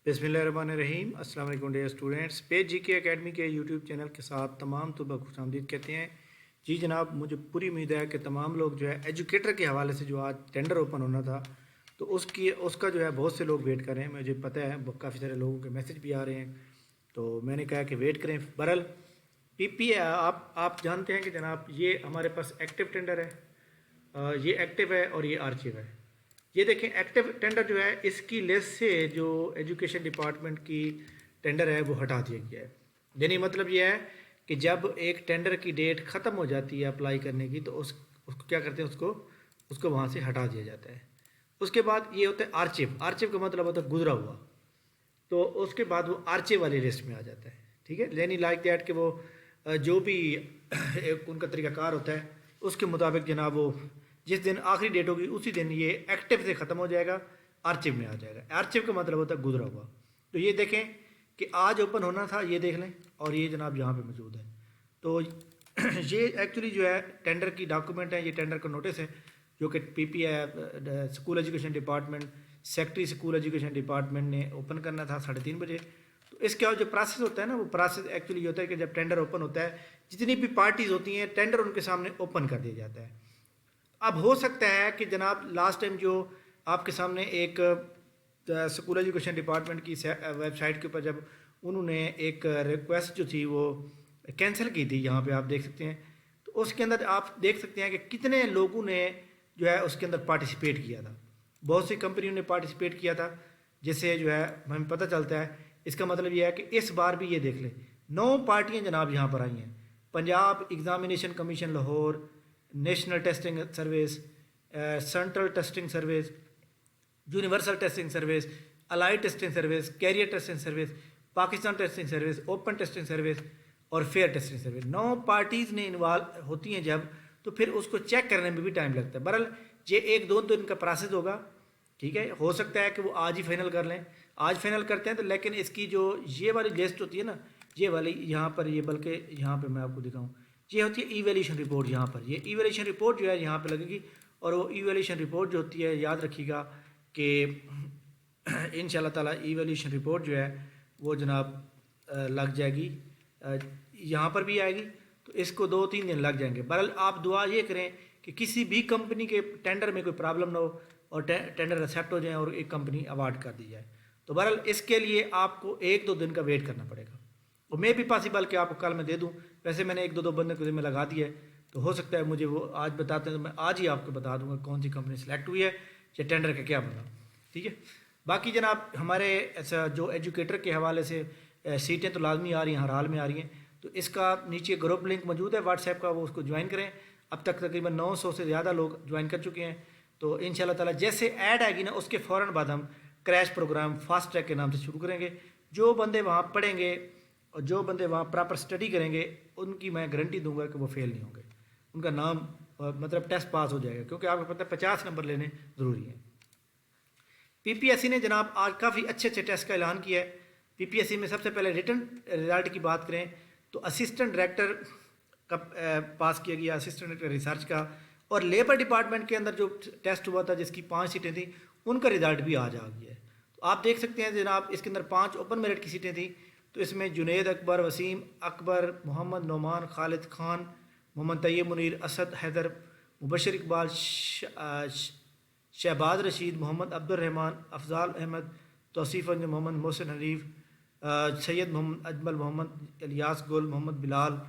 बिस्मिल्लाहिर्रहमानिर्रहीम। अस्सलाम वालेकुम डियर स्टूडेंट्स। पेज जी के अकेडमी के यूट्यूब चैनल के साथ तमाम तलबा को खुशामदीद कहते हैं। जी जनाब, मुझे पूरी उम्मीद है कि तमाम लोग जो है एजुकेटर के हवाले से जो आज टेंडर ओपन होना था तो उसका जो है बहुत से लोग वेट कर रहे हैं। मुझे पता है काफ़ी सारे लोगों के मैसेज भी आ रहे हैं, तो मैंने कहा कि वेट करें। बहरहाल पीपी आप जानते हैं कि जनाब ये हमारे पास एक्टिव टेंडर है, ये एक्टिव है और ये आर्चिव है। ये देखें, एक्टिव टेंडर जो है इसकी लिस्ट से जो एजुकेशन डिपार्टमेंट की टेंडर है वो हटा दिया गया है। यानी मतलब ये है कि जब एक टेंडर की डेट ख़त्म हो जाती है अप्लाई करने की तो उसको क्या करते हैं, उसको वहाँ से हटा दिया जाता है। उसके बाद ये होता है आर्चिव। आर्चिव का मतलब होता है गुजरा हुआ, तो उसके बाद वो आर्चिव वाली लिस्ट में आ जाता है। ठीक है, यानी लाइक दैट कि वो जो भी एक उनका तरीक़ाकार होता है उसके मुताबिक जनाब वो जिस दिन आखिरी डेट होगी उसी दिन ये एक्टिव से ख़त्म हो जाएगा, आर्चिव में आ जाएगा। आर्चिव का मतलब होता है गुजरा हुआ। तो ये देखें कि आज ओपन होना था, ये देख लें, और ये जनाब यहाँ पे मौजूद है। तो ये एक्चुअली जो है टेंडर की डॉक्यूमेंट है, ये टेंडर का नोटिस है जो कि पीपी है school education department, secretary school education department ने ओपन करना था 3:30 बजे। तो इसके जो प्रोसेस होता है ना, वो प्रोसेस एक्चुअली ये होता है कि जब टेंडर ओपन होता है जितनी भी पार्टीज़ होती हैं टेंडर उनके सामने ओपन कर दिया जाता है। अब हो सकता है कि जनाब लास्ट टाइम जो आपके सामने एक स्कूल एजुकेशन डिपार्टमेंट की वेबसाइट के ऊपर जब उन्होंने एक रिक्वेस्ट जो थी वो कैंसिल की थी, यहाँ पे आप देख सकते हैं, तो उसके अंदर आप देख सकते हैं कि कितने लोगों ने जो है उसके अंदर पार्टिसिपेट किया था। बहुत सी कंपनियों ने पार्टिसिपेट किया था, जिससे जो है हमें पता चलता है। इसका मतलब ये है कि इस बार भी ये देख लें 9 पार्टियाँ जनाब यहाँ पर आई हैं। Punjab examination commission Lahore, national testing service, central testing service, universal testing service, allied testing service, career testing service, Pakistan testing service, open testing service और फेयर टेस्टिंग सर्विस। 9 पार्टीज़ ने इन्वॉल्व होती हैं जब, तो फिर उसको चेक करने में भी टाइम लगता है। बहरहाल ये 1-2 दिन का प्रोसेस होगा। ठीक है, हो सकता है कि वो आज ही फाइनल कर लें, आज फाइनल करते हैं तो, लेकिन इसकी जो ये वाली लिस्ट होती है ना, ये वाली यहाँ पर, ये बल्कि यहाँ पर मैं आपको दिखाऊँ, ये होती है इवैल्यूएशन रिपोर्ट। यहाँ पर ये इवैल्यूएशन रिपोर्ट जो है यहाँ पे लगेगी, और वो इवैल्यूएशन रिपोर्ट जो होती है याद रखिएगा कि इंशाल्लाह ताला इवैल्यूएशन रिपोर्ट जो है वो जनाब लग जाएगी, यहाँ पर भी आएगी, तो इसको 2-3 दिन लग जाएंगे। बहरहाल आप दुआ ये करें कि किसी भी कंपनी के टेंडर में कोई प्रॉब्लम ना हो और टेंडर एक्सेप्ट हो जाए और एक कंपनी अवार्ड कर दी जाए। तो बहरहाल इसके लिए आपको 1-2 दिन का वेट करना पड़ेगा, और मे भी पॉसिबल कि आपको कल मैं दे दूं। वैसे मैंने 1-2 बंदे को में लगा दिया है, तो हो सकता है मुझे वो आज बताते हैं तो मैं आज ही आपको बता दूंगा कौन सी कंपनी सेलेक्ट हुई है या टेंडर का क्या बना। ठीक है, बाकी जनाब हमारे ऐसा जो एजुकेटर के हवाले से सीटें तो लाजमी आ रही हैं, हर हाल में आ रही हैं, तो इसका नीचे ग्रुप लिंक मौजूद है व्हाट्सएप का, वो उसको ज्वाइन करें। अब तक तकरीबन 900 से ज़्यादा लोग ज्वाइन कर चुके हैं। तो इंशाल्लाह ताला जैसे ऐड आएगी ना उसके फ़ौरन बाद हम क्रैश प्रोग्राम फास्ट ट्रैक के नाम से शुरू करेंगे। जो बंदे वहाँ पढ़ेंगे और जो बंदे वहाँ प्रॉपर स्टडी करेंगे उनकी मैं गारंटी दूंगा कि वो फेल नहीं होंगे, उनका नाम मतलब टेस्ट पास हो जाएगा, क्योंकि आपको पता है 50 नंबर लेने ज़रूरी हैं। पीपीएससी ने जनाब आज काफ़ी अच्छे टेस्ट का ऐलान किया है। पीपीएससी में सबसे पहले रिटन रिजल्ट की बात करें तो असिस्टेंट डायरेक्टर का पास किया गया, असिस्टेंट डायरेक्टर रिसर्च का, और लेबर डिपार्टमेंट के अंदर जो टेस्ट हुआ था जिसकी 5 सीटें थी उनका रिजल्ट भी आज आ गया है। तो आप देख सकते हैं जनाब इसके अंदर 5 ओपन मेरिट की सीटें थी, तो इसमें जुनैद अकबर, वसीम अकबर, मोहम्मद नोमान, खालिद खान, मोहम्मद तैयब मुनीर, असद हैदर, मुबशर इकबाल, शहबाज रशीद, मोहम्मद अब्दुलरहमान, अफजाल अहमद, तौसीफ़ अंजुम, मोहम्मद मोहसिन हनीफ, सैयद मोहम्मद अजमल, मोहम्मद इलियास गुल, मोहम्मद बिलाल,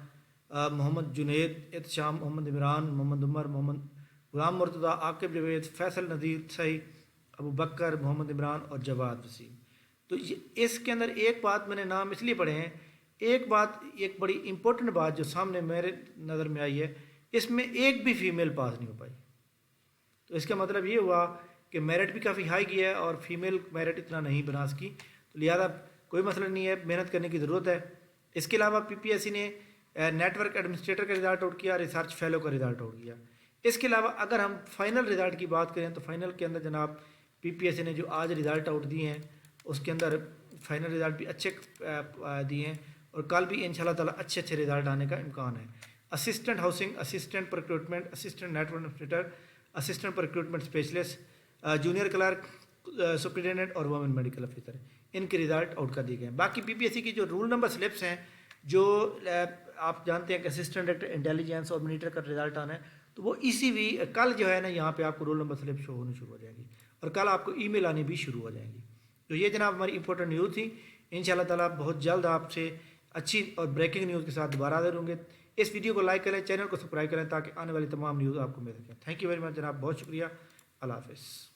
मोहम्मद जुनैद, एहतशाम, मोहम्मद इमरान, मोहम्मद उमर, मोहम्मद गुलाम मुर्तज़ा, आकिब जवेद, फैसल नज़ीर सही, अबू बकर, मोहम्मद इमरान और जवाद वसीम। तो इसके अंदर एक बात मैंने नाम इसलिए पढ़े हैं, एक बात, एक बड़ी इंपॉर्टेंट बात जो सामने मेरे नज़र में आई है, इसमें एक भी फीमेल पास नहीं हो पाई। तो इसका मतलब ये हुआ कि मेरिट भी काफ़ी हाई गया है और फीमेल मेरिट इतना नहीं बना सकी, तो लिहाजा कोई मसला नहीं है, मेहनत करने की ज़रूरत है। इसके अलावा पीपीएससी ने नेटवर्क एडमिनिस्ट्रेटर का रिज़ल्ट आउट किया, रिसर्च फेलो का रिज़ल्ट आउट किया। इसके अलावा अगर हम फाइनल रिज़ल्ट की बात करें तो फाइनल के अंदर जनाब पीपीएससी ने जो आज रिज़ल्ट आउट दिए हैं उसके अंदर फाइनल रिज़ल्ट भी अच्छे दिए हैं, और कल भी इंशाल्लाह ताला अच्छे रिज़ल्ट आने का इम्कान है। Assistant housing, assistant recruitment, assistant network administrator, assistant recruitment specialist, junior clerk, superintendent اور وومن میڈیکل آفیسر، ان کے رزلٹ آؤٹ کر دیے گئے ہیں۔ باقی پی پی ایس سی کی جو رول نمبر سلپس ہیں، جو آپ جانتے ہیں کہ اسسٹنٹ ڈائریکٹر انٹیلیجنس اور منیٹر کا رزلٹ آنا ہے، تو وہ اسی بھی کل جو ہے نا یہاں پہ آپ کو رول نمبر سلپ شو ہونی شروع ہو جائے گی، اور کل آپ کو ای میل آنی بھی شروع ہو جائیں گی۔ تو یہ جناب ہماری امپورٹنٹ نیوز تھی۔ ان شاء اللہ تعالیٰ بہت جلد آپ سے اچھی اور بریکنگ نیوز کے ساتھ دوبارہ حاضر ہوں گے۔ اس ویڈیو کو لائک کریں، چینل کو سبسکرائب کریں تاکہ آنے والی تمام نیوز آپ کو مل سکیں۔ تھینک یو ویری مچ جناب، بہت شکریہ، اللہ حافظ۔